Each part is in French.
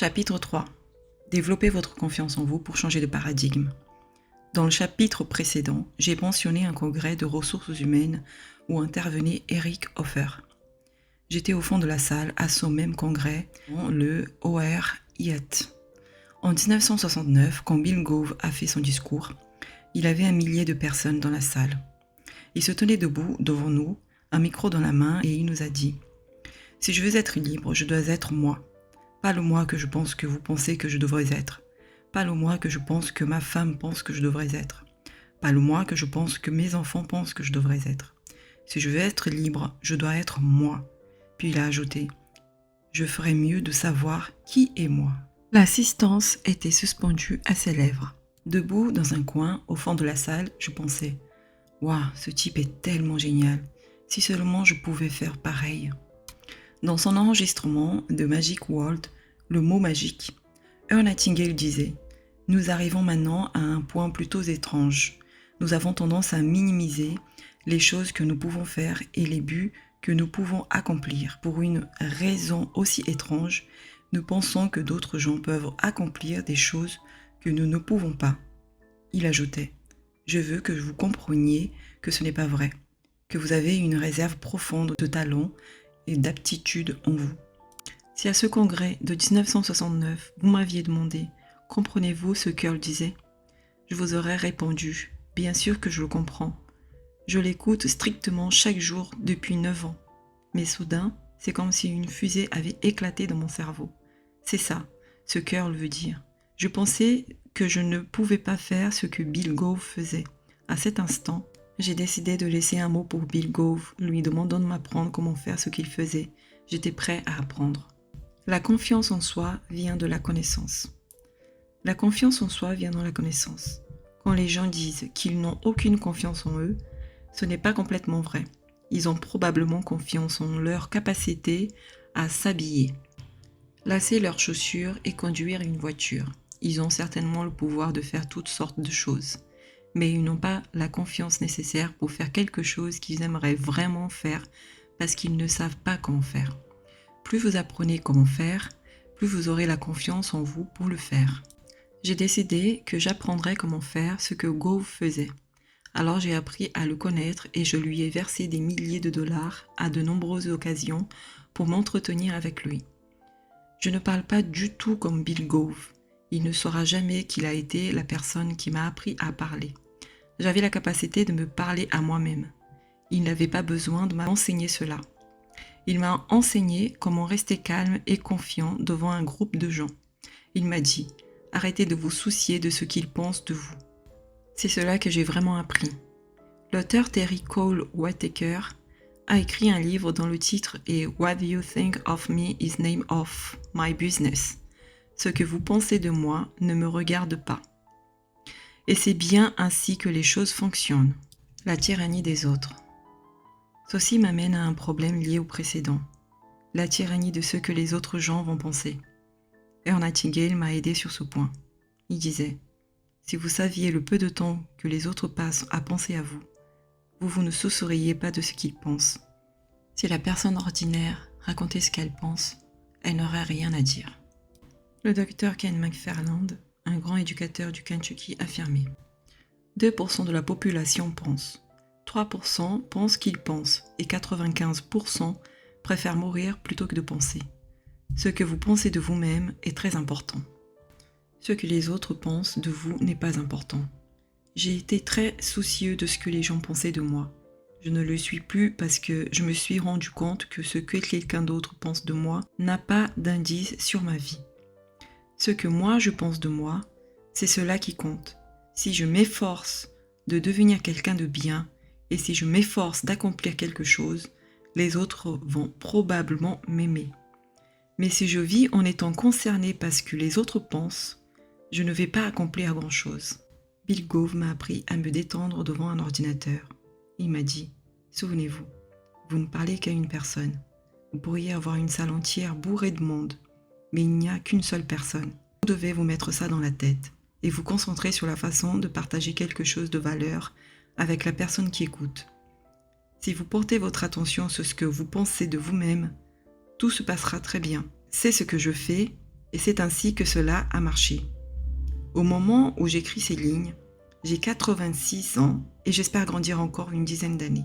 Chapitre 3. Développez votre confiance en vous pour changer de paradigme. Dans le chapitre précédent, j'ai mentionné un congrès de ressources humaines où intervenait Eric Hoffer. J'étais au fond de la salle à ce même congrès, le OR-IAT. En 1969, quand Bill Gove a fait son discours, il avait 1 millier de personnes dans la salle. Il se tenait debout devant nous, un micro dans la main, et il nous a dit « Si je veux être libre, je dois être moi. Pas le moi que je pense que vous pensez que je devrais être. Pas le moi que je pense que ma femme pense que je devrais être. Pas le moi que je pense que mes enfants pensent que je devrais être. Si je veux être libre, je dois être moi. » Puis il a ajouté « Je ferais mieux de savoir qui est moi. » L'assistance était suspendue à ses lèvres. Debout dans un coin, au fond de la salle, je pensais « Waouh, ce type est tellement génial. Si seulement je pouvais faire pareil. » Dans son enregistrement de Magic World, le mot magique, Earl Nightingale disait « Nous arrivons maintenant à un point plutôt étrange. Nous avons tendance à minimiser les choses que nous pouvons faire et les buts que nous pouvons accomplir. Pour une raison aussi étrange, nous pensons que d'autres gens peuvent accomplir des choses que nous ne pouvons pas. » Il ajoutait « Je veux que vous compreniez que ce n'est pas vrai, que vous avez une réserve profonde de talent et d'aptitude en vous. » Si à ce congrès de 1969, vous m'aviez demandé « Comprenez-vous ce qu'Earl disait ?» Je vous aurais répondu « Bien sûr que je le comprends. Je l'écoute strictement chaque jour depuis 9 ans. Mais soudain, c'est comme si une fusée avait éclaté dans mon cerveau. C'est ça, ce qu'Earl veut dire. Je pensais que je ne pouvais pas faire ce que Bill Gove faisait. À cet instant, j'ai décidé de laisser un mot pour Bill Gove, lui demandant de m'apprendre comment faire ce qu'il faisait. J'étais prêt à apprendre. La confiance en soi vient de la connaissance. La confiance en soi vient dans la connaissance. Quand les gens disent qu'ils n'ont aucune confiance en eux, ce n'est pas complètement vrai. Ils ont probablement confiance en leur capacité à s'habiller, lasser leurs chaussures et conduire une voiture. Ils ont certainement le pouvoir de faire toutes sortes de choses. Mais ils n'ont pas la confiance nécessaire pour faire quelque chose qu'ils aimeraient vraiment faire parce qu'ils ne savent pas comment faire. Plus vous apprenez comment faire, plus vous aurez la confiance en vous pour le faire. J'ai décidé que j'apprendrais comment faire ce que Gove faisait. Alors j'ai appris à le connaître et je lui ai versé des milliers de dollars à de nombreuses occasions pour m'entretenir avec lui. Je ne parle pas du tout comme Bill Gove. Il ne saura jamais qu'il a été la personne qui m'a appris à parler. J'avais la capacité de me parler à moi-même. Il n'avait pas besoin de m'enseigner cela. Il m'a enseigné comment rester calme et confiant devant un groupe de gens. Il m'a dit « Arrêtez de vous soucier de ce qu'ils pensent de vous. » C'est cela que j'ai vraiment appris. L'auteur Terry Cole Whitaker a écrit un livre dont le titre est « What you think of me is none of my business ». Ce que vous pensez de moi ne me regarde pas. Et c'est bien ainsi que les choses fonctionnent. La tyrannie des autres. Ceci m'amène à un problème lié au précédent. La tyrannie de ce que les autres gens vont penser. Earl Nightingale m'a aidé sur ce point. Il disait « Si vous saviez le peu de temps que les autres passent à penser à vous, vous ne soucieriez pas de ce qu'ils pensent. Si la personne ordinaire racontait ce qu'elle pense, elle n'aurait rien à dire. » Le docteur Ken McFarland, un grand éducateur du Kentucky, affirmait « 2% de la population pense. 3% pensent qu'ils pensent et 95% préfèrent mourir plutôt que de penser. Ce que vous pensez de vous-même est très important. Ce que les autres pensent de vous n'est pas important. J'ai été très soucieux de ce que les gens pensaient de moi. Je ne le suis plus parce que je me suis rendu compte que ce que quelqu'un d'autre pense de moi n'a pas d'indice sur ma vie. Ce que moi je pense de moi, c'est cela qui compte. Si je m'efforce de devenir quelqu'un de bien, et si je m'efforce d'accomplir quelque chose, les autres vont probablement m'aimer. Mais si je vis en étant concerné par ce que les autres pensent, je ne vais pas accomplir grand-chose. Bill Gove m'a appris à me détendre devant un ordinateur. Il m'a dit « Souvenez-vous, vous ne parlez qu'à une personne. Vous pourriez avoir une salle entière bourrée de monde, mais il n'y a qu'une seule personne. Vous devez vous mettre ça dans la tête et vous concentrer sur la façon de partager quelque chose de valeur avec la personne qui écoute. Si vous portez votre attention sur ce que vous pensez de vous-même, tout se passera très bien. C'est ce que je fais Et c'est ainsi que cela a marché. Au moment où j'écris ces lignes, j'ai 86 ans et j'espère grandir encore une dizaine d'années.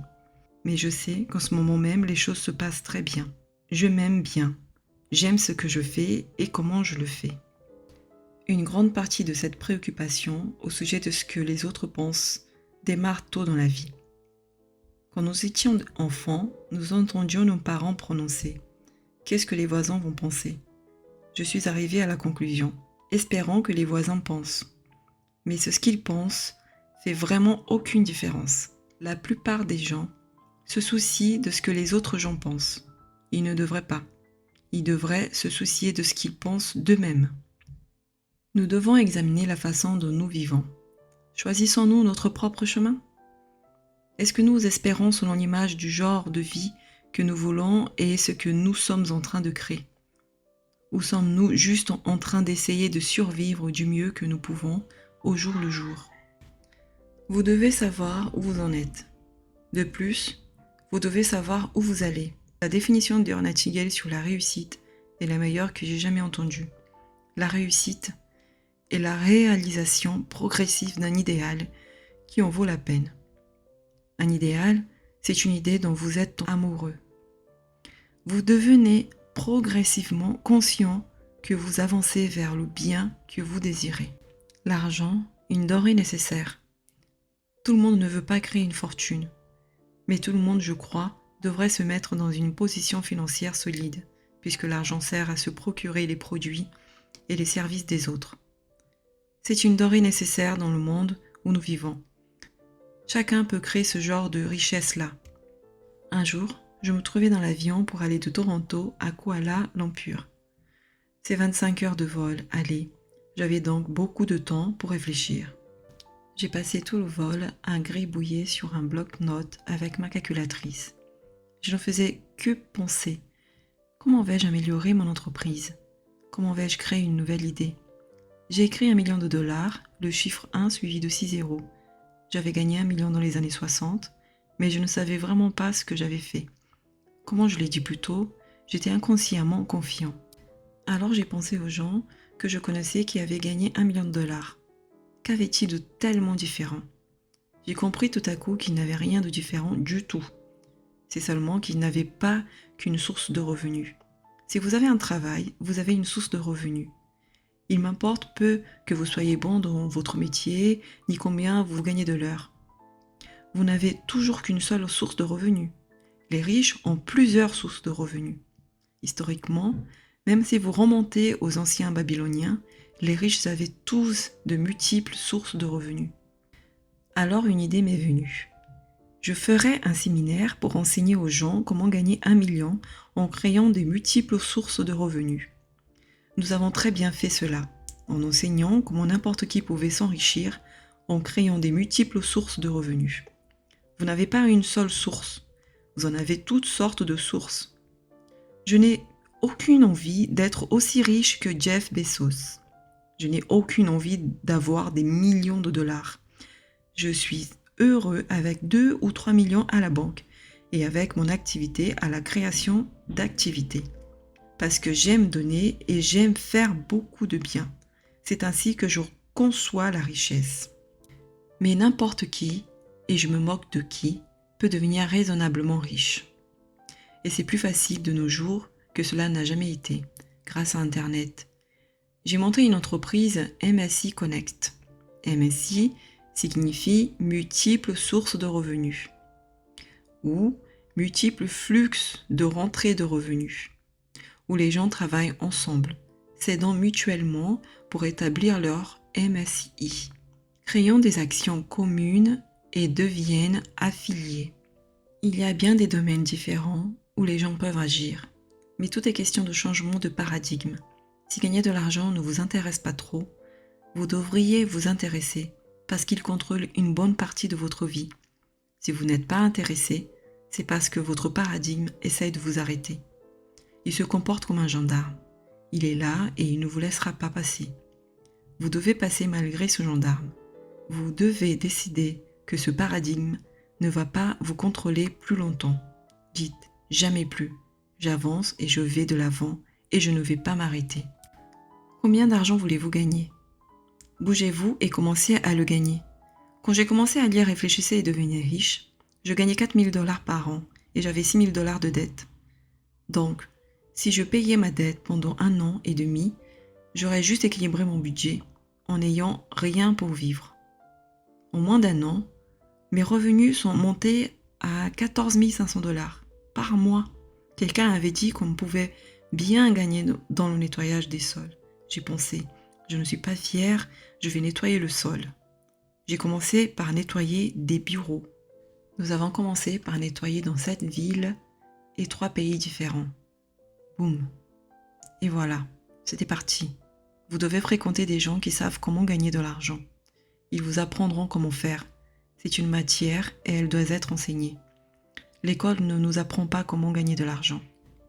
Mais je sais qu'en ce moment même, les choses se passent très bien. Je m'aime bien. J'aime ce que je fais et comment je le fais. Une grande partie de cette préoccupation au sujet de ce que les autres pensent démarre tôt dans la vie. Quand nous étions enfants, nous entendions nos parents prononcer « Qu'est-ce que les voisins vont penser ?» Je suis arrivée à la conclusion, espérant que les voisins pensent. Mais ce qu'ils pensent fait vraiment aucune différence. La plupart des gens se soucient de ce que les autres gens pensent. Ils ne devraient pas. Ils devraient se soucier de ce qu'ils pensent d'eux-mêmes. Nous devons examiner la façon dont nous vivons. Choisissons-nous notre propre chemin ? Est-ce que nous espérons selon l'image du genre de vie que nous voulons et ce que nous sommes en train de créer ? Ou sommes-nous juste en train d'essayer de survivre du mieux que nous pouvons au jour le jour ? Vous devez savoir où vous en êtes. De plus, vous devez savoir où vous allez. La définition d'Earl Nightingale sur la réussite est la meilleure que j'ai jamais entendue. La réussite est la réalisation progressive d'un idéal qui en vaut la peine. Un idéal, c'est une idée dont vous êtes amoureux. Vous devenez progressivement conscient que vous avancez vers le bien que vous désirez. L'argent, une denrée nécessaire. Tout le monde ne veut pas créer une fortune, mais tout le monde, je crois, devrait se mettre dans une position financière solide, puisque l'argent sert à se procurer les produits et les services des autres. C'est une denrée nécessaire dans le monde où nous vivons. Chacun peut créer ce genre de richesse-là. Un jour, je me trouvais dans l'avion pour aller de Toronto à Kuala Lumpur. C'est 25 heures de vol aller. J'avais donc beaucoup de temps pour réfléchir. J'ai passé tout le vol à gribouiller sur un bloc-notes avec ma calculatrice. Je ne faisais que penser. Comment vais-je améliorer mon entreprise ? Comment vais-je créer une nouvelle idée ? J'ai écrit $1 million, le chiffre 1 suivi de 6 zéros. J'avais gagné 1 million dans les années 60, mais je ne savais vraiment pas ce que j'avais fait. Comme je l'ai dit plus tôt, j'étais inconsciemment confiant. Alors j'ai pensé aux gens que je connaissais qui avaient gagné $1 million. Qu'avaient-ils de tellement différent ? J'ai compris tout à coup qu'ils n'avaient rien de différent du tout. C'est seulement qu'ils n'avaient pas qu'une source de revenus. Si vous avez un travail, vous avez une source de revenus. Il m'importe peu que vous soyez bon dans votre métier, ni combien vous gagnez de l'heure. Vous n'avez toujours qu'une seule source de revenus. Les riches ont plusieurs sources de revenus. Historiquement, même si vous remontez aux anciens Babyloniens, les riches avaient tous de multiples sources de revenus. Alors une idée m'est venue. Je ferai un séminaire pour enseigner aux gens comment gagner 1 million en créant des multiples sources de revenus. Nous avons très bien fait cela, en enseignant comment n'importe qui pouvait s'enrichir en créant des multiples sources de revenus. Vous n'avez pas une seule source, vous en avez toutes sortes de sources. Je n'ai aucune envie d'être aussi riche que Jeff Bezos. Je n'ai aucune envie d'avoir des millions de dollars. Je suis heureux avec 2 ou 3 millions à la banque et avec mon activité à la création d'activités. Parce que j'aime donner et j'aime faire beaucoup de bien. C'est ainsi que je conçois la richesse. Mais n'importe qui, et je me moque de qui, peut devenir raisonnablement riche. Et c'est plus facile de nos jours que cela n'a jamais été, grâce à Internet. J'ai monté une entreprise MSI Connect. MSI signifie multiples sources de revenus ou multiples flux de rentrée de revenus, où les gens travaillent ensemble, s'aidant mutuellement pour établir leur MSI, créant des actions communes et deviennent affiliés. Il y a bien des domaines différents où les gens peuvent agir, mais tout est question de changement de paradigme. Si gagner de l'argent ne vous intéresse pas trop, vous devriez vous intéresser parce qu'il contrôle une bonne partie de votre vie. Si vous n'êtes pas intéressé, c'est parce que votre paradigme essaye de vous arrêter. Il se comporte comme un gendarme. Il est là et il ne vous laissera pas passer. Vous devez passer malgré ce gendarme. Vous devez décider que ce paradigme ne va pas vous contrôler plus longtemps. Dites « jamais plus ». J'avance et je vais de l'avant et je ne vais pas m'arrêter. Combien d'argent voulez-vous gagner? Bougez-vous et commencez à le gagner. Quand j'ai commencé à lire Réfléchissez et devenez riche, je gagnais 4 000 $ par an et j'avais 6 000 $ de dette. Donc, si je payais ma dette pendant 1 an et demi, j'aurais juste équilibré mon budget en n'ayant rien pour vivre. En moins d'1 an, mes revenus sont montés à 14 500 $ par mois. Quelqu'un avait dit qu'on pouvait bien gagner dans le nettoyage des sols. J'ai pensé, je ne suis pas fière, je vais nettoyer le sol. J'ai commencé par nettoyer des bureaux. Nous avons commencé par nettoyer dans 7 villes et 3 pays différents. Boum. Et voilà, c'était parti. Vous devez fréquenter des gens qui savent comment gagner de l'argent. Ils vous apprendront comment faire. C'est une matière et elle doit être enseignée. L'école ne nous apprend pas comment gagner de l'argent.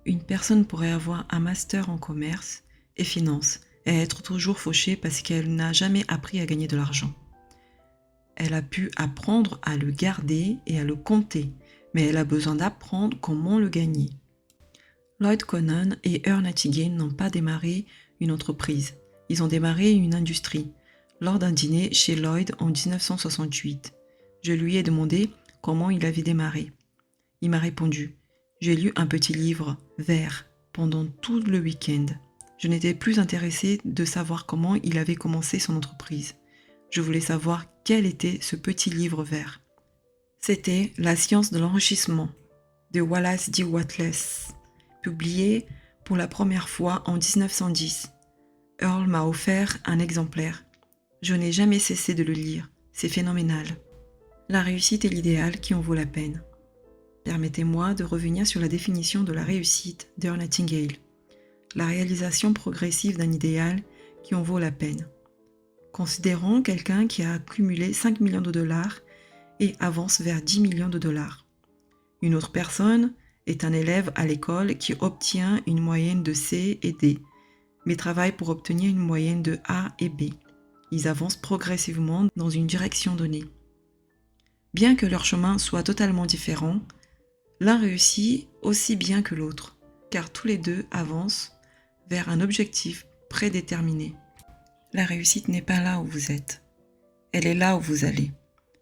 Une personne pourrait avoir un master en commerce et finance et être toujours fauchée parce qu'elle n'a jamais appris à gagner de l'argent. Elle a pu apprendre à le garder et à le compter, mais elle a besoin d'apprendre comment le gagner. Lloyd Conan et Earl Nightingale n'ont pas démarré une entreprise, ils ont démarré une industrie. Lors d'un dîner chez Lloyd en 1968, je lui ai demandé comment il avait démarré. Il m'a répondu, j'ai lu un petit livre vert pendant tout le week-end. Je n'étais plus intéressée de savoir comment il avait commencé son entreprise. Je voulais savoir quel était ce petit livre vert. C'était La science de l'enrichissement de Wallace D. Wattles, publié pour la première fois en 1910. Earl m'a offert un exemplaire. Je n'ai jamais cessé de le lire. C'est phénoménal. La réussite est l'idéal qui en vaut la peine. Permettez-moi de revenir sur la définition de la réussite d'Earl Nightingale. La réalisation progressive d'un idéal qui en vaut la peine. Considérons quelqu'un qui a accumulé 5 millions de dollars et avance vers 10 millions de dollars. Une autre personne est un élève à l'école qui obtient une moyenne de C et D, mais travaille pour obtenir une moyenne de A et B. Ils avancent progressivement dans une direction donnée. Bien que leur chemin soit totalement différent, l'un réussit aussi bien que l'autre, car tous les deux avancent vers un objectif prédéterminé. La réussite n'est pas là où vous êtes, elle est là où vous allez.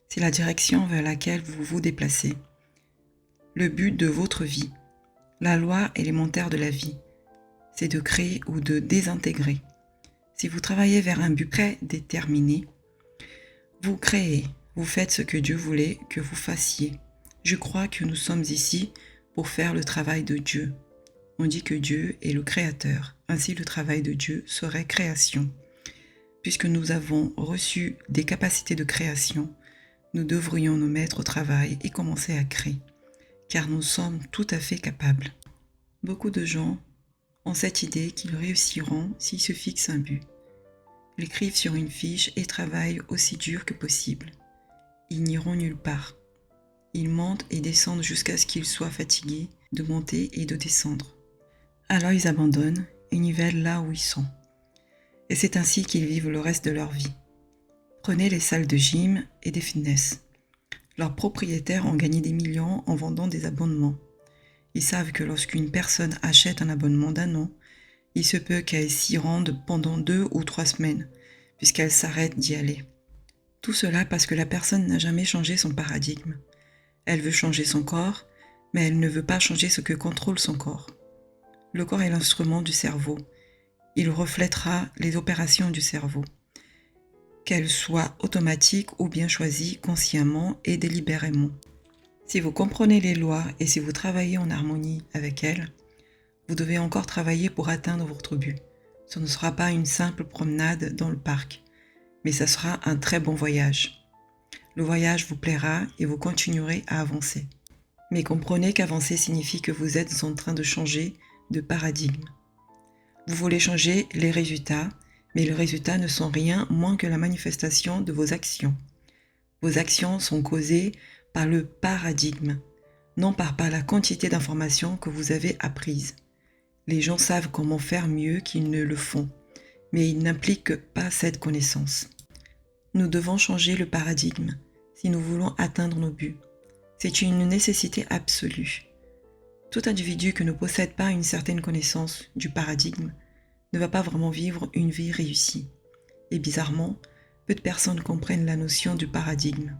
C'est la direction vers laquelle vous vous déplacez. Le but de votre vie, la loi élémentaire de la vie, c'est de créer ou de désintégrer. Si vous travaillez vers un but prédéterminé, vous créez, vous faites ce que Dieu voulait que vous fassiez. Je crois que nous sommes ici pour faire le travail de Dieu. On dit que Dieu est le créateur, ainsi le travail de Dieu serait création. Puisque nous avons reçu des capacités de création, nous devrions nous mettre au travail et commencer à créer, car nous sommes tout à fait capables. Beaucoup de gens ont cette idée qu'ils réussiront s'ils se fixent un but. Ils écrivent sur une fiche et travaillent aussi dur que possible. Ils n'iront nulle part. Ils montent et descendent jusqu'à ce qu'ils soient fatigués de monter et de descendre. Alors ils abandonnent et nivellent là où ils sont. Et c'est ainsi qu'ils vivent le reste de leur vie. Prenez les salles de gym et des fitness. Leurs propriétaires ont gagné des millions en vendant des abonnements. Ils savent que lorsqu'une personne achète un abonnement d'1 an, il se peut qu'elle s'y rende pendant 2 ou 3 semaines, puisqu'elle s'arrête d'y aller. Tout cela parce que la personne n'a jamais changé son paradigme. Elle veut changer son corps, mais elle ne veut pas changer ce que contrôle son corps. Le corps est l'instrument du cerveau. Il reflètera les opérations du cerveau, qu'elles soient automatiques ou bien choisies consciemment et délibérément. Si vous comprenez les lois et si vous travaillez en harmonie avec elles, vous devez encore travailler pour atteindre votre but. Ce ne sera pas une simple promenade dans le parc, mais ce sera un très bon voyage. Le voyage vous plaira et vous continuerez à avancer. Mais comprenez qu'avancer signifie que vous êtes en train de changer de paradigme. Vous voulez changer les résultats, mais les résultats ne sont rien moins que la manifestation de vos actions. Vos actions sont causées par le paradigme, non par la quantité d'informations que vous avez apprises. Les gens savent comment faire mieux qu'ils ne le font, mais ils n'impliquent pas cette connaissance. Nous devons changer le paradigme si nous voulons atteindre nos buts. C'est une nécessité absolue. Tout individu qui ne possède pas une certaine connaissance du paradigme ne va pas vraiment vivre une vie réussie. Et bizarrement, peu de personnes comprennent la notion du paradigme.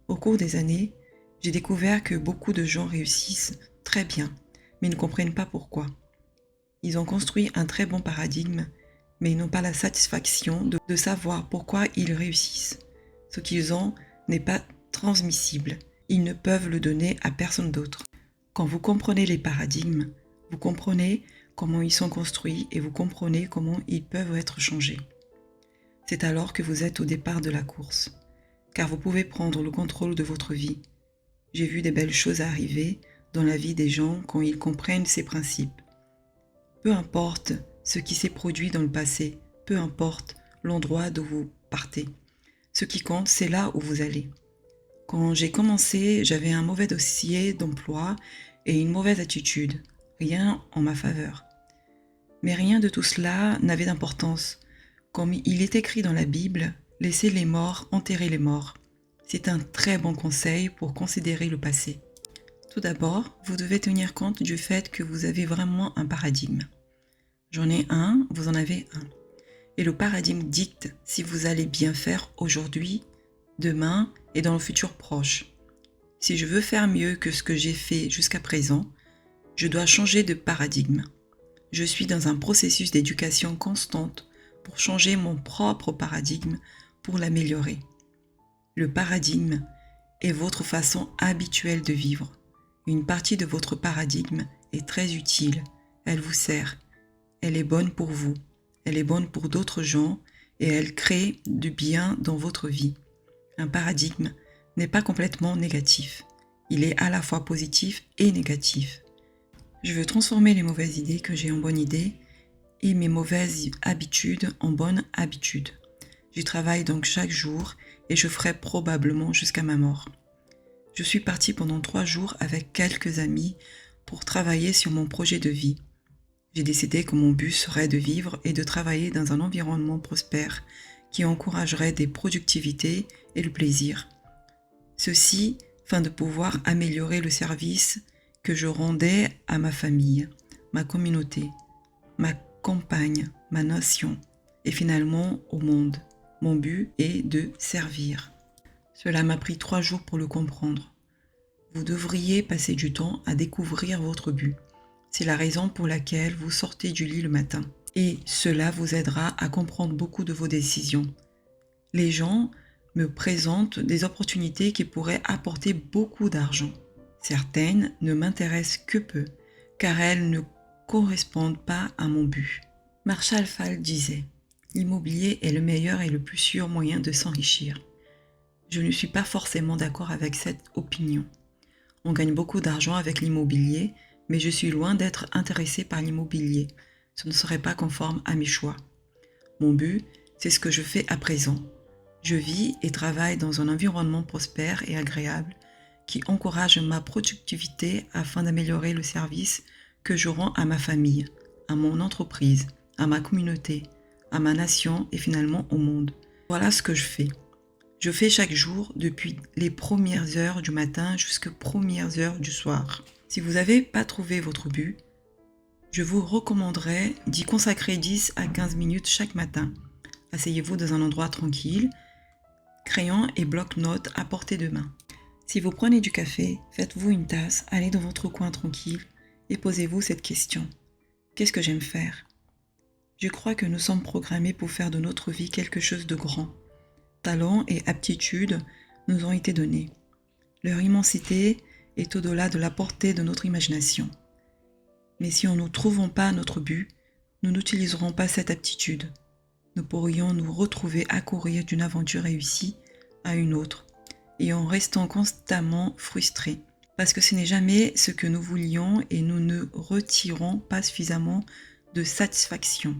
Au cours des années, j'ai découvert que beaucoup de gens réussissent très bien, mais ne comprennent pas pourquoi. Ils ont construit un très bon paradigme, mais ils n'ont pas la satisfaction de savoir pourquoi ils réussissent. Ce qu'ils ont n'est pas transmissible. Ils ne peuvent le donner à personne d'autre. Quand vous comprenez les paradigmes, vous comprenez comment ils sont construits et vous comprenez comment ils peuvent être changés. C'est alors que vous êtes au départ de la course, car vous pouvez prendre le contrôle de votre vie. J'ai vu des belles choses arriver dans la vie des gens quand ils comprennent ces principes. Peu importe ce qui s'est produit dans le passé, peu importe l'endroit d'où vous partez. Ce qui compte, c'est là où vous allez. Quand j'ai commencé, j'avais un mauvais dossier d'emploi et une mauvaise attitude. Rien en ma faveur. Mais rien de tout cela n'avait d'importance. Comme il est écrit dans la Bible, laissez les morts enterrer les morts. C'est un très bon conseil pour considérer le passé. Tout d'abord, vous devez tenir compte du fait que vous avez vraiment un paradigme. J'en ai un, vous en avez un. Et le paradigme dicte si vous allez bien faire aujourd'hui, demain et dans le futur proche. Si je veux faire mieux que ce que j'ai fait jusqu'à présent, je dois changer de paradigme. Je suis dans un processus d'éducation constante pour changer mon propre paradigme pour l'améliorer. Le paradigme est votre façon habituelle de vivre. Une partie de votre paradigme est très utile, elle vous sert, elle est bonne pour vous, elle est bonne pour d'autres gens et elle crée du bien dans votre vie. Un paradigme n'est pas complètement négatif, il est à la fois positif et négatif. Je veux transformer les mauvaises idées que j'ai en bonnes idées et mes mauvaises habitudes en bonnes habitudes. J'y travaille donc chaque jour et je ferai probablement jusqu'à ma mort. Je suis partie pendant 3 jours avec quelques amis pour travailler sur mon projet de vie. J'ai décidé que mon but serait de vivre et de travailler dans un environnement prospère qui encouragerait des productivités et le plaisir. Ceci afin de pouvoir améliorer le service que je rendais à ma famille, ma communauté, ma compagne, ma nation et finalement au monde. Mon but est de servir. Cela m'a pris 3 jours pour le comprendre. Vous devriez passer du temps à découvrir votre but. C'est la raison pour laquelle vous sortez du lit le matin. Et cela vous aidera à comprendre beaucoup de vos décisions. Les gens me présentent des opportunités qui pourraient apporter beaucoup d'argent. Certaines ne m'intéressent que peu, car elles ne correspondent pas à mon but. Marshall Falk disait « L'immobilier est le meilleur et le plus sûr moyen de s'enrichir ». Je ne suis pas forcément d'accord avec cette opinion. On gagne beaucoup d'argent avec l'immobilier, mais je suis loin d'être intéressé par l'immobilier. Ce ne serait pas conforme à mes choix. Mon but, c'est ce que je fais à présent. Je vis et travaille dans un environnement prospère et agréable qui encourage ma productivité afin d'améliorer le service que je rends à ma famille, à mon entreprise, à ma communauté, à ma nation et finalement au monde. Voilà ce que je fais. Je fais chaque jour depuis les premières heures du matin jusqu'aux premières heures du soir. Si vous n'avez pas trouvé votre but, je vous recommanderais d'y consacrer 10 à 15 minutes chaque matin. Asseyez-vous dans un endroit tranquille, crayon et bloc-notes à portée de main. Si vous prenez du café, faites-vous une tasse, allez dans votre coin tranquille et posez-vous cette question. Qu'est-ce que j'aime faire ? Je crois que nous sommes programmés pour faire de notre vie quelque chose de grand. Talents et aptitudes nous ont été donnés. Leur immensité est au-delà de la portée de notre imagination. Mais si nous ne trouvons pas notre but, nous n'utiliserons pas cette aptitude. Nous pourrions nous retrouver à courir d'une aventure réussie à une autre, et en restant constamment frustrés, parce que ce n'est jamais ce que nous voulions et nous ne retirons pas suffisamment de satisfaction.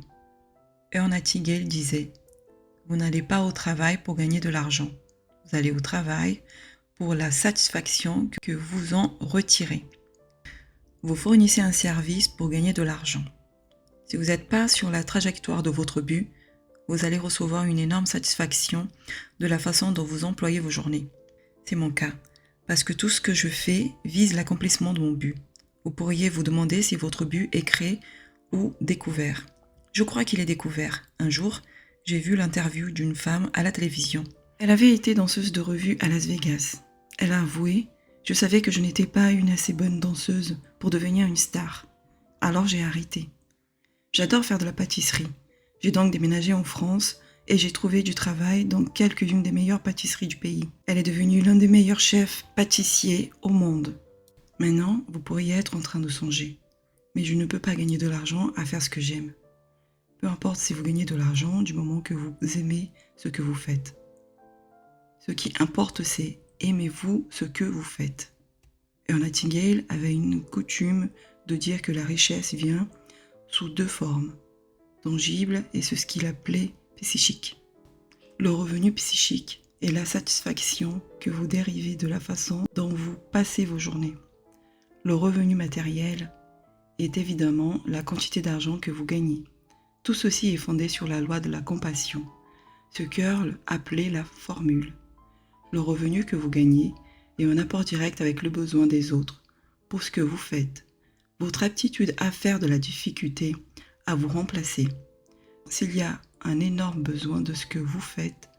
Ernest Nightingale disait « Vous n'allez pas au travail pour gagner de l'argent, vous allez au travail pour la satisfaction que vous en retirez. Vous fournissez un service pour gagner de l'argent. Si vous n'êtes pas sur la trajectoire de votre but, vous allez recevoir une énorme satisfaction de la façon dont vous employez vos journées. C'est mon cas, parce que tout ce que je fais vise l'accomplissement de mon but. Vous pourriez vous demander si votre but est créé ou découvert. Je crois qu'il est découvert. Un jour, j'ai vu l'interview d'une femme à la télévision. Elle avait été danseuse de revue à Las Vegas. Elle a avoué: je savais que je n'étais pas une assez bonne danseuse pour devenir une star. Alors j'ai arrêté. J'adore faire de la pâtisserie. J'ai donc déménagé en France et j'ai trouvé du travail dans quelques-unes des meilleures pâtisseries du pays. Elle est devenue l'un des meilleurs chefs pâtissiers au monde. Maintenant, vous pourriez être en train de songer. Mais je ne peux pas gagner de l'argent à faire ce que j'aime. Peu importe si vous gagnez de l'argent du moment que vous aimez ce que vous faites. Ce qui importe, c'est aimez-vous ce que vous faites. Ernest Nightingale avait une coutume de dire que la richesse vient sous deux formes, tangible et ce qu'il appelait psychique. Le revenu psychique est la satisfaction que vous dérivez de la façon dont vous passez vos journées. Le revenu matériel est évidemment la quantité d'argent que vous gagnez. Tout ceci est fondé sur la loi de la compassion, ce qu'Earle appelait la formule. Le revenu que vous gagnez est en apport direct avec le besoin des autres pour ce que vous faites, votre aptitude à faire de la difficulté à vous remplacer. S'il y a un énorme besoin de ce que vous faites,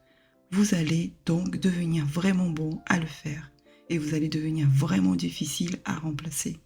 vous allez donc devenir vraiment bon à le faire et vous allez devenir vraiment difficile à remplacer.